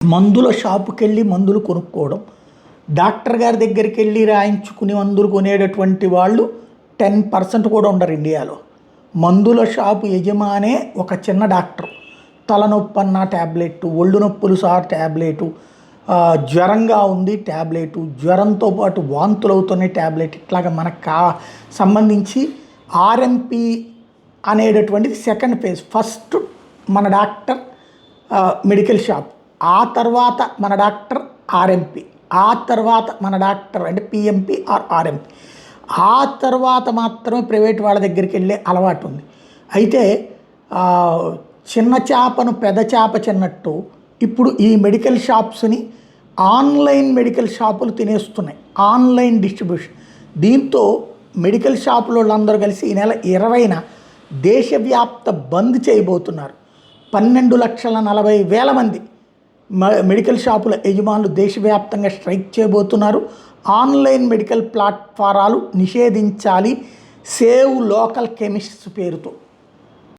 మందుల షాపుకెళ్ళి మందులు కొనుక్కోవడం, డాక్టర్ గారి దగ్గరికెళ్ళి రాయించుకుని మందులు కొనేటటువంటి వాళ్ళు 10% కూడా ఉండరు ఇండియాలో. మందుల షాపు యజమానే ఒక చిన్న డాక్టర్. తలనొప్పి అన్న ట్యాబ్లెట్, ఒళ్ళు నొప్పులు ట్యాబ్లెటు, జ్వరంగా ఉంది ట్యాబ్లెటు, జ్వరంతో పాటు వాంతులు అవుతున్నాయి ట్యాబ్లెట్. ఇట్లాగా మనకు సంబంధించి ఆర్ఎంపీ అనేటటువంటిది సెకండ్ ఫేజ్. ఫస్ట్ మన డాక్టర్ మెడికల్ షాప్, ఆ తర్వాత మన డాక్టర్ ఆర్ఎంపీ, ఆ తర్వాత మన డాక్టర్ అంటే పిఎంపీ ఆర్ ఆర్ఎంపీ, ఆ తర్వాత మాత్రమే ప్రైవేట్ వాళ్ళ దగ్గరికి వెళ్ళే అలవాటు ఉంది. అయితే చిన్న చేపను పెద్ద చేప చిన్నట్టు ఇప్పుడు ఈ మెడికల్ షాప్స్ని ఆన్లైన్ మెడికల్ షాపులు తినేస్తున్నాయి. Online distribution. దీంతో మెడికల్ షాపుల వాళ్ళందరూ కలిసి ఈ నెల 20న దేశవ్యాప్త బంద్ చేయబోతున్నారు. 12,40,000 మంది మెడికల్ షాపుల యజమానులు దేశవ్యాప్తంగా స్ట్రైక్ చేయబోతున్నారు. ఆన్లైన్ మెడికల్ ప్లాట్ఫారాలు నిషేధించాలి, సేవ్ లోకల్ కెమిస్ట్స్ పేరుతో.